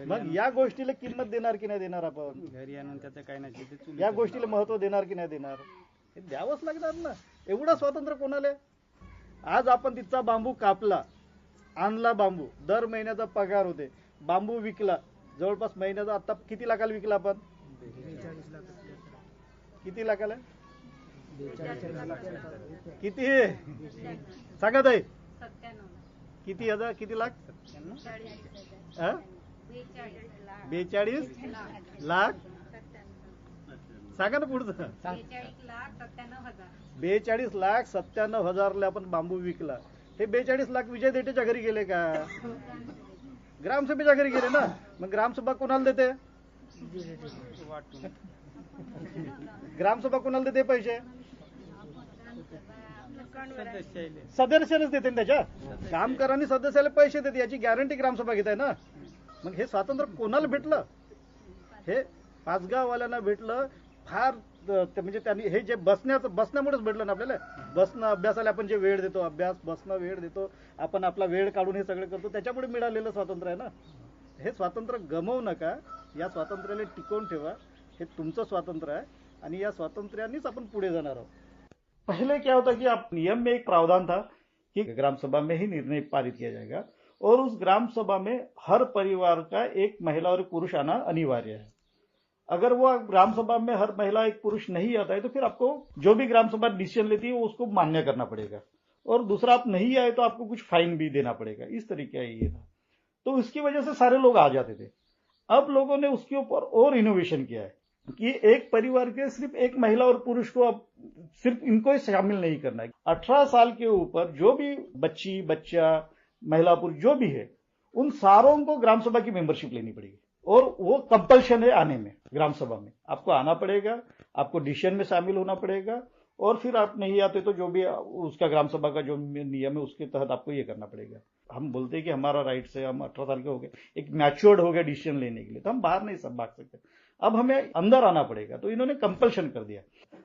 मग या गोष्टीला किंमत देणार की नाही देणार? आपण घरी आणून त्याचं काय नाही, या गोष्टीला महत्व देणार की नाही देणार? हे द्यावंच लागणार ना। एवढं स्वातंत्र्य कोणाला? आज आपण तिथचा बांबू कापला, आणला बांबू, दर महिन्याचा पगार होते, बांबू विकला, जवळपास महिन्याचा आता किती लाखाला विकला आपण? किती लाखाला? किती सांगा ताई? किती हजार? किती लाख? 42 लाख सांगा ना पुढचं. 42,97,000 आपण बांबू विकला. हे 42 लाख विजय देठेच्या घरी गेले का? ग्रामसभेच्या घरी गेले ना. मग ग्रामसभा कोणाला देते? ग्रामसभा कोणाला देते पैसे? सदस्यालाच देते ना. त्याच्या कामकरांनी सदस्याला पैसे देते याची गॅरंटी ग्रामसभा घेत आहे ना. मग हे स्वातंत्र्य कोणाला भेटलं? हे पाचगाववाल्यांना भेटलं. फार म्हणजे त्यांनी हे जे बसण्यामुळेच भेटलं ना आपल्याला. बसणं, अभ्यासाला आपण जे वेळ देतो, अभ्यास बसणं वेळ देतो, आपण आपला वेळ काढून हे सगळं करतो, त्याच्यामुळे मिळालेलं स्वातंत्र्य आहे ना. हे स्वातंत्र्य गमवू नका. या स्वातंत्र्याला टिकवून ठेवा. हे तुमचं स्वातंत्र्य आहे आणि या स्वातंत्र्यानेच आपण पुढे जाणार आहोत. पहले क्या होता कि आप नियम में एक प्रावधान था कि ग्राम सभा में ही निर्णय पारित किया जाएगा और उस ग्राम सभा में हर परिवार का एक महिला और एक पुरुष आना अनिवार्य है. अगर वो ग्राम सभा में हर महिला एक पुरुष नहीं आता है तो फिर आपको जो भी ग्राम सभा डिसीजन लेती है उसको मान्य करना पड़ेगा और दूसरा आप नहीं आए तो आपको कुछ फाइन भी देना पड़ेगा. इस तरीके का ये था. तो इसकी वजह से सारे लोग आ जाते थे. अब लोगों ने उसके ऊपर और इनोवेशन किया है कि एक परिवार के सिर्फ एक महिला और पुरुष को अब सिर्फ इनको ही शामिल नहीं करना है. 18 साल के ऊपर जो भी बच्ची, बच्चा, महिला, पुरुष जो भी है उन सारों को ग्राम सभा की मेंबरशिप लेनी पड़ेगी और वो कंपल्शन है आने में. ग्राम सभा में आपको आना पड़ेगा, आपको डिसीजन में शामिल होना पड़ेगा और फिर आप नहीं आते तो जो भी उसका ग्राम सभा का जो नियम है उसके तहत आपको ये करना पड़ेगा. हम बोलते हैं कि हमारा राइट से हम 18 साल के हो गए, एक मैच्योर्ड हो गया डिसीजन लेने के लिए, तो हम बाहर नहीं सब भाग सकते. अब हमें अंदर आना पड़ेगा. तो इन्होंने कंपल्शन कर दिया.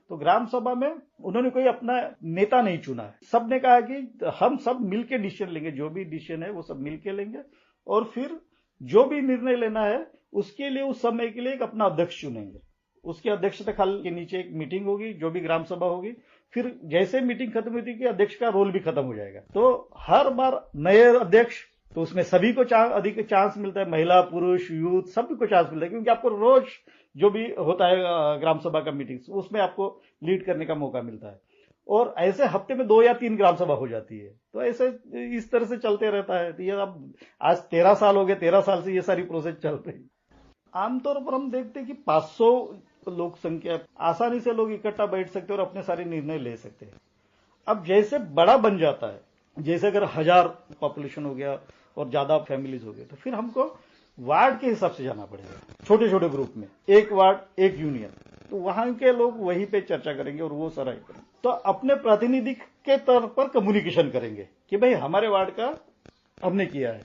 तो ग्राम सभा में उन्होंने कोई अपना नेता नहीं चुना है. सबने कहा कि हम सब मिलके डिसीजन लेंगे, जो भी डिसीजन है वो सब मिलके लेंगे और फिर जो भी निर्णय लेना है उसके लिए उस समय के लिए एक अपना अध्यक्ष चुनेंगे. उसकी अध्यक्षता के नीचे एक मीटिंग होगी, जो भी ग्राम सभा होगी. फिर जैसे मीटिंग खत्म हुई थी कि अध्यक्ष का रोल भी खत्म हो जाएगा. तो हर बार नए अध्यक्ष, तो उसमें सभी को अधिक चांस मिलता है, महिला, पुरुष, यूथ सभी को चांस मिलता है क्योंकि आपको रोज जो भी होता है ग्राम सभा का मीटिंग उसमें आपको लीड करने का मौका मिलता है और ऐसे हफ्ते में 2 या 3 ग्राम सभा हो जाती है. तो ऐसे इस तरह से चलते रहता है. तो ये अब आज 13 साल हो गए, 13 साल से ये सारी प्रोसेस चल रही है. आमतौर पर हम देखते हैं कि 500 लोक संख्या आसानी से लोग इकट्ठा बैठ सकते हैं और अपने सारे निर्णय ले सकते हैं. अब जैसे बड़ा बन जाता है, जैसे अगर 1000 पॉपुलेशन हो गया और ज्यादा फैमिलीज हो गए तो फिर हमको वार्ड के हिसाब से जाना पड़ेगा. छोटे छोटे ग्रुप में एक वार्ड एक यूनियन, तो वहां के लोग वहीं पे चर्चा करेंगे और वो सराय करेंगे. तो अपने प्रतिनिधि के तौर पर कम्युनिकेशन करेंगे कि भाई हमारे वार्ड का हमने किया है,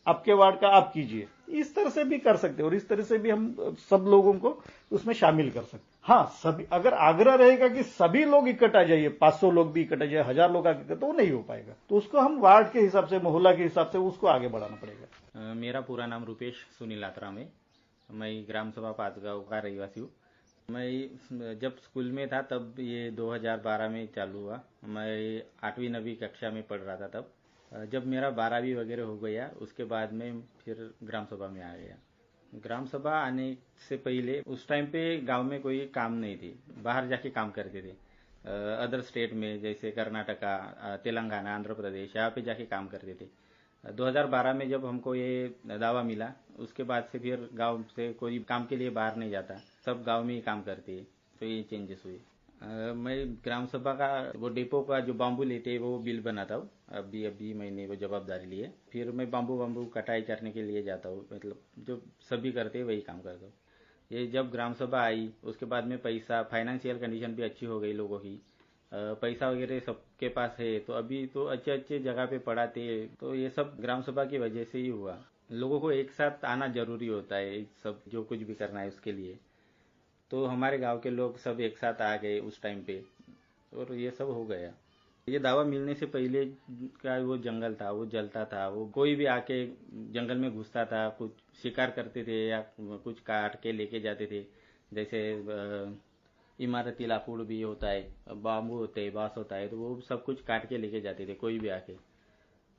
आपके वार्ड का आप कीजिए. इस तरह से भी कर सकते हैं और इस तरह से भी हम सब लोगों को उसमें शामिल कर सकते हैं. हाँ, सभी अगर आग्रह रहेगा कि सभी लोग इकट्ठा जाइए, 500 लोग भी इकट्ठा जाइए, 1000 लोग आगे, तो वो नहीं हो पाएगा. तो उसको हम वार्ड के हिसाब से, मोहल्ला के हिसाब से उसको आगे बढ़ाना पड़ेगा. मेरा पूरा नाम रुपेश सुनील आत्राम है. मैं ग्राम सभा पाचगांव का रहवासी हूँ. मैं जब स्कूल में था तब ये 2012 में चालू हुआ. मैं 8वीं 9वीं कक्षा में पढ़ रहा था तब. जब मेरा 12वीं वगैरह हो गया उसके बाद में फिर ग्राम सभा में आ गया. ग्राम सभा आने से पहले उस टाइम पे गांव में कोई काम नहीं थी, बाहर जाके काम करते थे. अदर स्टेट में जैसे कर्नाटका, तेलंगाना, आंध्र प्रदेश, यहाँ पे जाके काम करते थे. 2012 में जब हमको ये दावा मिला उसके बाद से फिर गांव से कोई काम के लिए बाहर नहीं जाता, सब गांव में ही काम करते हैं. तो ये चेंजेस हुए. मैं ग्राम सभा का वो डिपो का जो बांबू लेते हैं वो बिल बनाता हूँ. अभी मैंने वो जवाबदारी ली है. फिर मैं बांबू कटाई करने के लिए जाता हूँ. मतलब जो सभी करते हैं वही काम करता हूँ. ये जब ग्राम सभा आई उसके बाद में पैसा, फाइनेंशियल कंडीशन भी अच्छी हो गई लोगों की. पैसा वगैरह सबके पास है तो अभी तो अच्छे जगह पे पढ़ाते हैं. तो ये सब ग्राम सभा की वजह से ही हुआ. लोगों को एक साथ आना जरूरी होता है, सब जो कुछ भी करना है उसके लिए. तो हमारे गांव के लोग सब एक साथ आ गए उस टाइम पे और ये सब हो गया. ये दावा मिलने से पहले का वो जंगल था, वो जलता था. वो कोई भी आके जंगल में घुसता था, कुछ शिकार करते थे या कुछ काट के लेके जाते थे. जैसे इमारती लाकूड भी होता है, बांबू होते हैं, बांस होता है, तो वो सब कुछ काट के लेके जाते थे कोई भी आके.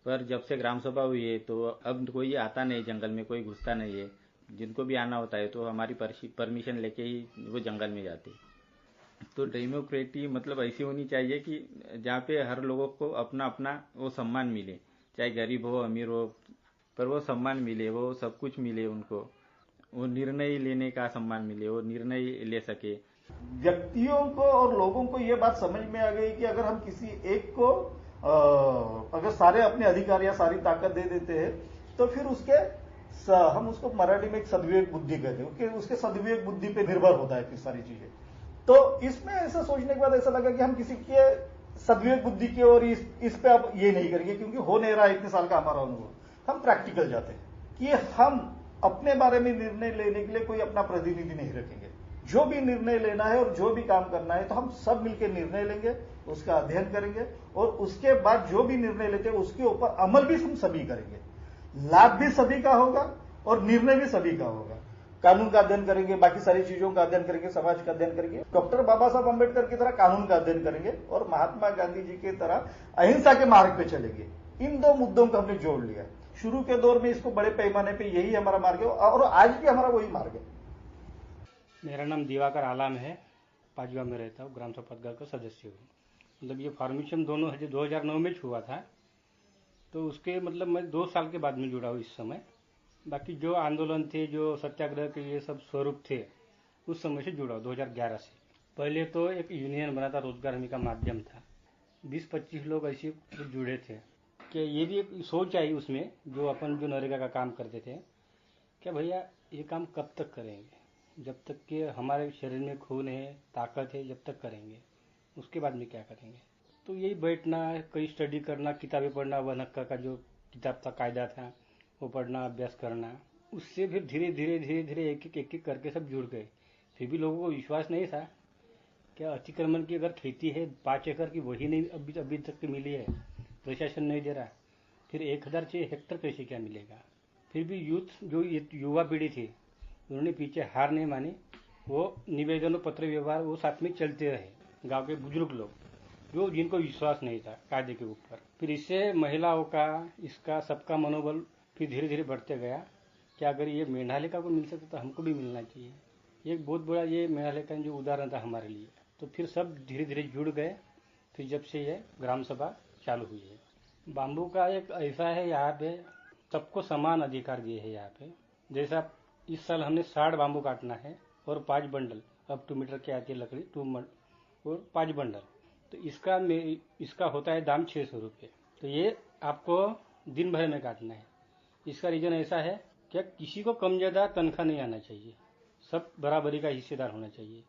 पर जब से ग्राम सभा हुई है तो अब कोई आता नहीं, जंगल में कोई घुसता नहीं है. जिनको भी आना होता है तो हमारी परमिशन लेके ही वो जंगल में जाते। तो डेमोक्रेसी मतलब ऐसी होनी चाहिए कि जहाँ पे हर लोगों को अपना अपना वो सम्मान मिले, चाहे गरीब हो अमीर हो, पर वो सम्मान मिले, वो सब कुछ मिले उनको, वो निर्णय लेने का सम्मान मिले, वो निर्णय ले सके। व्यक्तियों को और लोगों को ये बात समझ में आ गई कि अगर हम किसी एक को अगर सारे अपने अधिकार या सारी ताकत दे देते हैं तो फिर हम उसको मराठी में एक सद्विवेक बुद्धि कहते हैं कि उसके सद्विवेक बुद्धि पे निर्भर होता है फिर सारी चीजें। तो इसमें ऐसा सोचने के बाद ऐसा लगा कि हम किसी के सद्विवेक बुद्धि की और इस पे अब ये नहीं करेंगे, क्योंकि हो नहीं रहा है इतने साल का हमारा अनुभव। हम प्रैक्टिकल जाते हैं कि हम अपने बारे में निर्णय लेने के लिए कोई अपना प्रतिनिधि नहीं रखेंगे। जो भी निर्णय लेना है और जो भी काम करना है तो हम सब मिलकर निर्णय लेंगे, उसका अध्ययन करेंगे और उसके बाद जो भी निर्णय लेते हैं उसके ऊपर अमल भी हम सभी करेंगे। लाभ भी सभी का होगा और निर्णय भी सभी का होगा। कानून का अध्ययन करेंगे, बाकी सारी चीजों का अध्ययन करेंगे, समाज का अध्ययन करेंगे, डॉक्टर बाबा साहब अम्बेडकर की तरह कानून का अध्ययन करेंगे और महात्मा गांधी जी की तरह अहिंसा के मार्ग पे चलेंगे। इन दो मुद्दों को हमने जोड़ लिया। शुरू के दौर में इसको बड़े पैमाने पे यही हमारा मार्ग है और आज भी हमारा वही मार्ग है। मेरा नाम दिवाकर आलम है, पांचवा में रहता हूँ, ग्राम सभा पदगार का सदस्य हूँ। मतलब ये फॉर्मेशन दोनों 2009 में हुआ था, तो उसके मतलब मैं 2 साल के बाद में जुड़ा हूँ इस समय। बाकी जो आंदोलन थे, जो सत्याग्रह के ये सब स्वरूप थे, उस समय से जुड़ा हूँ 2011 से। पहले तो एक यूनियन बना था, रोजगार हमी का माध्यम था, 20-25 लोग ऐसे जुड़े थे। कि ये भी एक सोच आई उसमें, जो अपन जो नरेगा का काम करते थे, क्या भैया ये काम कब तक करेंगे, जब तक कि हमारे शरीर में खून है, ताकत है, जब तक करेंगे, उसके बाद में क्या करेंगे। तो यही बैठना, कहीं स्टडी करना, किताबें पढ़ना, वनक्का का जो किताब था, कायदा था, वो पढ़ना, अभ्यास करना, उससे फिर धीरे धीरे एक एक करके सब जुड़ गए। फिर भी लोगों को विश्वास नहीं था। क्या अतिक्रमण की अगर खेती है 5 एकड़ की, वही नहीं अभी तक की मिली है, प्रशासन नहीं दे रहा, फिर 1006 हेक्टर कैसे क्या मिलेगा। फिर भी जो युवा पीढ़ी थी, उन्होंने पीछे हार नहीं मानी। वो निवेदनों, पत्र व्यवहार, वो साथ में चलते रहे। गांव के बुजुर्ग लोग जिनको विश्वास नहीं था कायदे के ऊपर, फिर इससे महिलाओं का, इसका सबका मनोबल फिर धीरे धीरे बढ़ते गया कि अगर ये मेघालय का को मिल सकता तो हमको भी मिलना चाहिए। एक बहुत बड़ा ये मेघालय का जो उदाहरण था हमारे लिए। तो फिर सब धीरे धीरे जुड़ गए। फिर जब से ये ग्राम सभा चालू हुई है, बाम्बू का एक ऐसा है, यहाँ पे सबको समान अधिकार दिए है। यहाँ पे जैसा इस साल हमने 60 बाम्बू काटना है और 5 बंडल, अब 2 मीटर की आती है लकड़ी, 2 और 5 बंडल। तो इसका होता है दाम 600 रुपये। तो ये आपको दिन भर में काटना है। इसका रीजन ऐसा है कि किसी को कम ज़्यादा तनख्वाह नहीं आना चाहिए, सब बराबरी का हिस्सेदार होना चाहिए।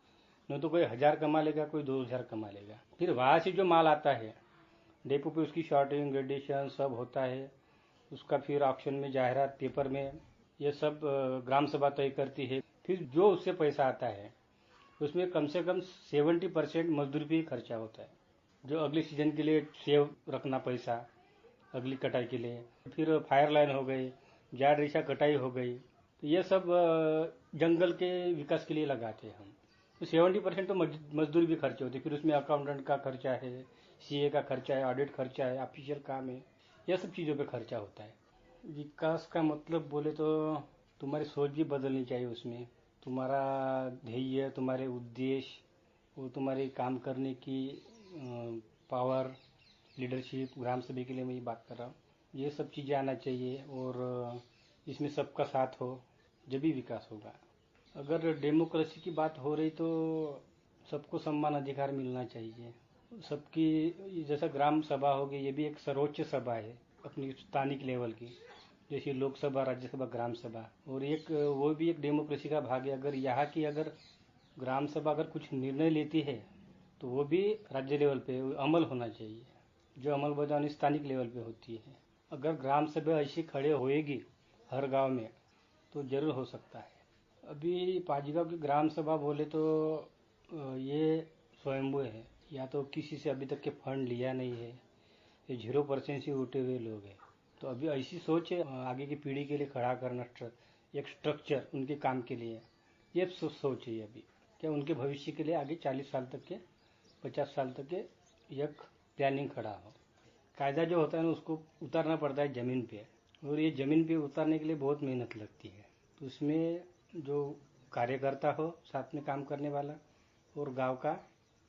नहीं तो कोई 1000 कमा लेगा, कोई 2000 कमा लेगा। फिर वहाँ से जो माल आता है डेपो पे, उसकी शॉर्टिंग, ग्रेडेशन सब होता है। उसका फिर ऑक्शन में, जाहिरात, पेपर में, ये सब ग्राम सभा तय करती है। फिर जो उससे पैसा आता है उसमें कम से कम 70% मजदूरी पे खर्चा होता है, जो अगले सीजन के लिए सेव रखना पैसा, अगली कटाई के लिए। फिर फायर लाइन हो गई, जाड़ रेशा कटाई हो गई, तो ये सब जंगल के विकास के लिए लगाते हैं हम। तो 70% तो मजदूरी भी खर्चे होते हैं। फिर उसमें अकाउंटेंट का खर्चा है, सीए का खर्चा है, ऑडिट खर्चा है, ऑफिशियल काम है, यह सब चीज़ों पे खर्चा होता है। विकास का मतलब बोले तो तुम्हारी सोच भी बदलनी चाहिए। उसमें तुम्हारा ध्येय, तुम्हारे उद्देश्य, वो तुम्हारे काम करने की पावर, लीडरशिप, ग्राम सभा के लिए मैं ये बात कर रहा हूँ, ये सब चीज़ें आना चाहिए। और इसमें सबका साथ हो, जब भी विकास होगा। अगर डेमोक्रेसी की बात हो रही तो सबको समान अधिकार मिलना चाहिए सबकी। जैसा ग्राम सभा होगी, ये भी एक सर्वोच्च सभा है अपनी स्थानिक लेवल की, जैसे लोकसभा, राज्यसभा, ग्राम सभा। और एक वो भी एक डेमोक्रेसी का भाग है। अगर यहाँ की अगर ग्राम सभा अगर कुछ निर्णय लेती है तो वो भी राज्य लेवल पे अमल होना चाहिए, जो अमल बजावनी स्थानिक लेवल पे होती है। अगर ग्राम सभा ऐसी खड़े होएगी हर गांव में तो जरूर हो सकता है। अभी पाजीगांव की ग्राम सभा बोले तो ये स्वयंभू है, या तो किसी से अभी तक के फंड लिया नहीं है, ये 0% से उठे हुए लोग हैं। तो अभी ऐसी सोच है आगे की पीढ़ी के लिए खड़ा करना, एक स्ट्रक्चर उनके काम के लिए, ये सोच है अभी। क्या उनके भविष्य के लिए आगे 40 साल तक के, 50 साल तक के एक प्लानिंग खड़ा हो। कायदा जो होता है ना, उसको उतारना पड़ता है ज़मीन पे, और ये ज़मीन पे उतारने के लिए बहुत मेहनत लगती है। तो उसमें जो कार्यकर्ता हो साथ में काम करने वाला और गांव का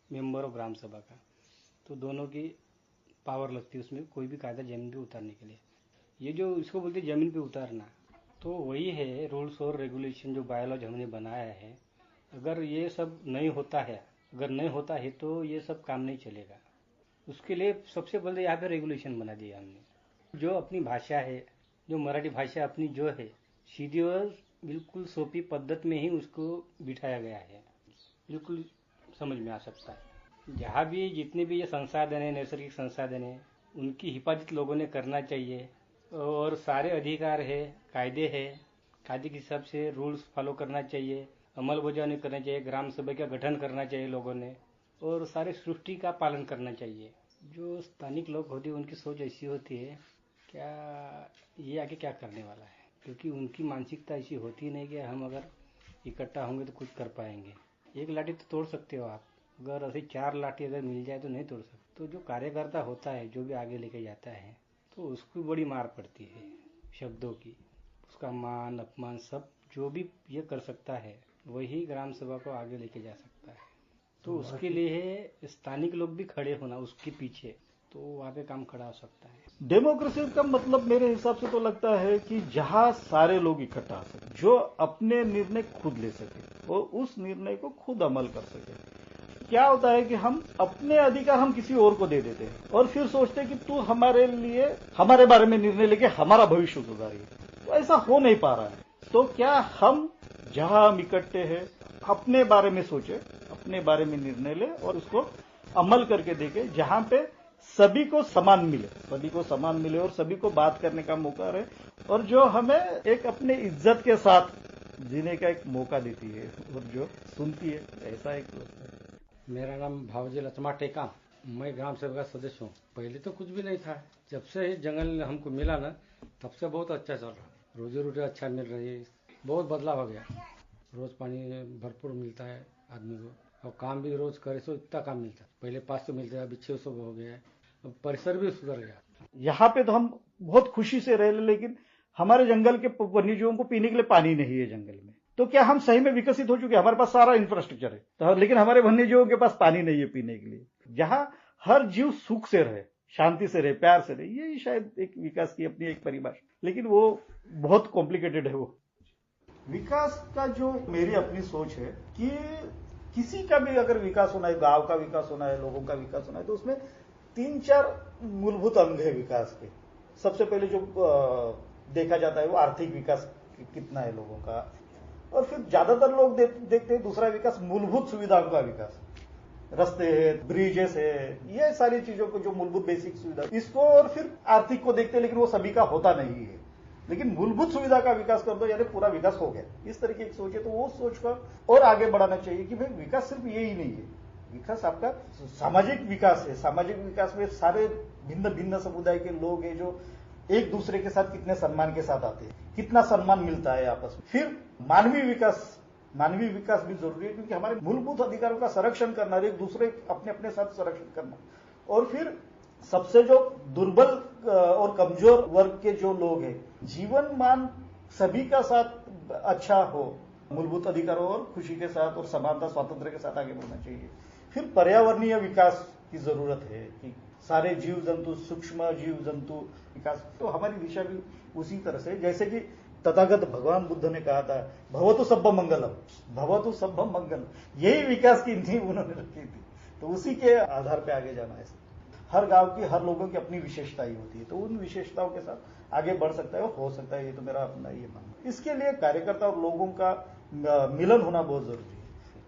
मेंबर हो ग्राम सभा का, तो दोनों की पावर लगती है उसमें कोई भी कायदा जमीन पे उतारने के लिए। ये जो इसको बोलते हैं जमीन पे उतारना, तो वही है रूल्स और रेगुलेशन जो बायोलॉज हमने बनाया है। अगर ये सब नहीं होता है तो ये सब काम नहीं चलेगा। उसके लिए सबसे पहले यहाँ पे रेगुलेशन बना दिया हमने। जो अपनी भाषा है, जो मराठी भाषा अपनी जो है, सीधी और बिल्कुल सोपी पद्धत में ही उसको बिठाया गया है, बिल्कुल समझ में आ सकता है। जहाँ भी जितने भी ये संसाधन है, नैसर्गिक संसाधन है, उनकी हिफाजत लोगों ने करना चाहिए। और सारे अधिकार है, कायदे के हिसाब से रूल्स फॉलो करना चाहिए, अमलबजावनी करना चाहिए, ग्राम सभा का गठन करना चाहिए लोगों ने, और सारे सृष्टि का पालन करना चाहिए। जो स्थानिक लोग होते हैं उनकी सोच ऐसी होती है, क्या ये आगे क्या करने वाला है, क्योंकि उनकी मानसिकता ऐसी होती नहीं कि हम अगर इकट्ठा होंगे तो कुछ कर पाएंगे। एक लाठी तो तोड़ सकते हो आप, अगर ऐसे 4 लाठी अगर मिल जाए तो नहीं तोड़ सकते। तो जो कार्यकर्ता होता है, जो भी आगे लेके जाता है, तो उसको बड़ी मार पड़ती है शब्दों की, उसका मान अपमान सब जो भी ये कर सकता है वही ग्राम सभा को आगे लेके जा सकता है। तो उसके लिए स्थानिक लोग भी खड़े होना उसके पीछे, तो वहाँ पे काम खड़ा हो सकता है। डेमोक्रेसी का मतलब मेरे हिसाब से तो लगता है कि जहां सारे लोग इकट्ठा आ सके, जो अपने निर्णय खुद ले सके और उस निर्णय को खुद अमल कर सके। क्या होता है कि हम अपने अधिकार हम किसी और को दे देते हैं और फिर सोचते हैं कि तू हमारे लिए हमारे बारे में निर्णय लेके हमारा भविष्य सुधारिए। तो ऐसा हो नहीं पा रहा है। तो क्या हम जहां हम इकट्ठे हैं अपने बारे में सोचे, अपने बारे में निर्णय ले और उसको अमल करके देखे, जहां पे सभी को समान मिले और सभी को बात करने का मौका रहे, और जो हमें एक अपने इज्जत के साथ जीने का एक मौका देती है और जो सुनती है, ऐसा एक। मेरा नाम भावजी लचमा टेकाम, मैं ग्राम सभा का सदस्य हूँ। पहले तो कुछ भी नहीं था, जब से जंगल हमको मिला ना तब से बहुत अच्छा चल रहा, रोजी रोटी अच्छा मिल रही है, बहुत बदलाव हो गया। रोज पानी भरपूर मिलता है आदमी को, और काम भी रोज करे तो इतना काम मिलता है। पहले 500 मिलता है, अभी 600 हो गया है। अब परिसर भी सुधर गया। यहाँ पे तो हम बहुत खुशी से रह रहे, लेकिन हमारे जंगल के वन्यजीवों को पीने के लिए पानी नहीं है जंगल में। तो क्या हम सही में विकसित हो चुके? हमारे पास सारा इंफ्रास्ट्रक्चर है तो, लेकिन हमारे वन्यजीवों के पास पानी नहीं है पीने के लिए। जहां हर जीव सुख से रहे, शांति से रहे, प्यार से रहे, यही शायद एक विकास की अपनी एक परिभाषा, लेकिन वो बहुत कॉम्प्लिकेटेड है। वो विकास का जो मेरी अपनी सोच है कि किसी का भी अगर विकास होना है, गांव का विकास होना है, लोगों का विकास होना है, तो उसमें 3-4 मूलभूत अंग है विकास के। सबसे पहले जो देखा जाता है वो आर्थिक विकास कितना है लोगों का, और फिर ज्यादातर लोग देखते हैं दूसरा विकास मूलभूत सुविधाओं का विकास, रास्ते है, ब्रिजेस है, ये सारी चीजों को जो मूलभूत बेसिक सुविधा, इसको और फिर आर्थिक को देखते हैं, लेकिन वो सभी का होता नहीं है। लेकिन मूलभूत सुविधा का विकास कर दो यानी पूरा विकास हो गया, इस तरीके की सोच है। तो वो सोच को और आगे बढ़ाना चाहिए कि भाई विकास सिर्फ यही नहीं है, विकास आपका सामाजिक विकास है। सामाजिक विकास में सारे भिन्न भिन्न समुदाय के लोग हैं जो एक दूसरे के साथ कितने सम्मान के साथ आते हैं, कितना सम्मान मिलता है आपस में। फिर मानवीय विकास भी जरूरी है, क्योंकि हमारे मूलभूत अधिकारों का संरक्षण करना, एक दूसरे अपने अपने साथ संरक्षण करना, और फिर सबसे जो दुर्बल और कमजोर वर्ग के जो लोग हैं, जीवन मान सभी का साथ अच्छा हो, मूलभूत अधिकारों और खुशी के साथ और समानता स्वातंत्र के साथ आगे बढ़ना चाहिए। फिर पर्यावरणीय विकास की जरूरत है कि सारे जीव जंतु, सूक्ष्म जीव जंतु विकास। तो हमारी दिशा भी उसी तरह से, जैसे कि तथागत भगवान बुद्ध ने कहा था, भवतु सब्बम मंगलम, यही विकास की नींव उन्होंने रखी थी। तो उसी के आधार पे आगे जाना है। हर गांव की, हर लोगों की अपनी विशेषताएं होती है, तो उन विशेषताओं के साथ आगे बढ़ सकता है और हो सकता है। ये तो मेरा अपना ये मानना है। इसके लिए कार्यकर्ता और लोगों का मिलन होना बहुत जरूरी है।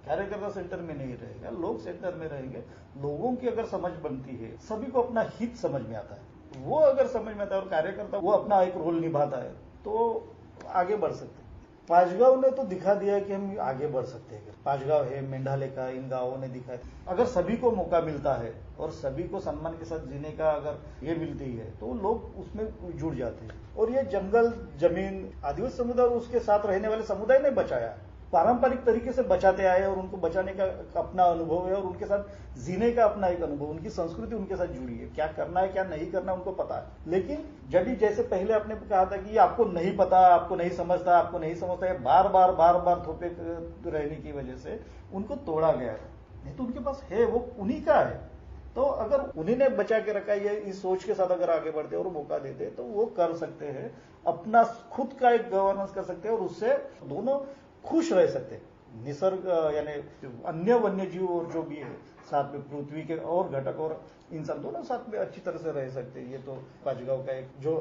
कार्यकर्ता सेंटर में नहीं रहेगा, लोग सेंटर में रहेंगे। लोगों की अगर समझ बनती है, सभी को अपना हित समझ में आता है, वो अगर समझ में आता है और कार्यकर्ता वो अपना एक रोल निभाता है, तो आगे बढ़ सकते हैं। पांचगांव ने तो दिखा दिया कि हम आगे बढ़ सकते हैं। पांचगांव है, मेंढाले का, इन गांवों ने दिखाया, अगर सभी को मौका मिलता है और सभी को सम्मान के साथ जीने का अगर ये मिलती है, तो लोग उसमें जुड़ जाते हैं। और ये जंगल, जमीन, आदिवासी समुदाय और उसके साथ रहने वाले समुदाय ने बचाया, पारंपरिक तरीके से बचाते आए और उनको बचाने का अपना अनुभव है और उनके साथ जीने का अपना एक अनुभव, उनकी संस्कृति उनके साथ जुड़ी है। क्या करना है क्या नहीं करना उनको पता है। लेकिन जब भी जैसे पहले आपने कहा था कि ये आपको नहीं पता, आपको नहीं समझता, आपको नहीं समझता, ये बार बार थोपे रहने की वजह से उनको तोड़ा गया है। नहीं तो उनके पास है, वो उन्हीं का है। तो अगर उन्हीं ने बचा के रखा है, इस सोच के साथ अगर आगे बढ़ते और मौका देते तो वो कर सकते हैं, अपना खुद का एक गवर्नेंस कर सकते हैं और उससे दोनों खुश रह सकते हैं। निसर्ग यानी अन्य वन्य जीव और जो भी है साथ में पृथ्वी के और घटक और इंसान दोनों साथ में अच्छी तरह से रह सकते हैं। ये तो पांचगांव का एक जो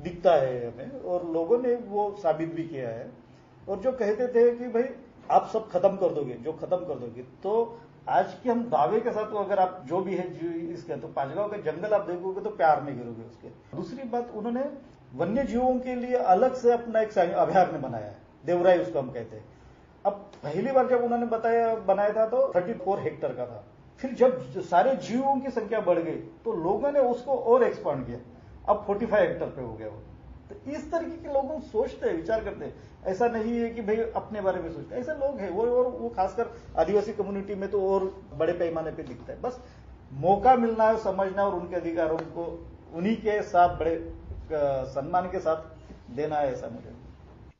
दिखता है हमें और लोगों ने वो साबित भी किया है। और जो कहते थे कि भाई आप सब खत्म कर दोगे, जो खत्म कर दोगे, तो आज के हम दावे के साथ तो अगर आप जो भी है इसके तो पांचगांव के जंगल आप देखोगे तो प्यार नहीं करोगे उसके। दूसरी बात, उन्होंने वन्य जीवों के लिए अलग से अपना एक अभयारण्य बनाया है, देवराई उसको हम कहते हैं। अब पहली बार जब उन्होंने बनाया था तो 34 हेक्टेयर का था। फिर जब सारे जीवों की संख्या बढ़ गई तो लोगों ने उसको और एक्सपांड किया, अब 45 हेक्टेयर पे हो गया वो। तो इस तरीके के लोग सोचते हैं, विचार करते हैं। ऐसा नहीं है कि भाई अपने बारे में सोचते हैं, ऐसे लोग हैं वो खासकर आदिवासी कम्युनिटी में तो और बड़े पैमाने पे दिखता है। बस मौका मिलना है, समझना और उनके अधिकारों को उन्हीं के साथ बड़े सम्मान के साथ देना है, ऐसा मुझे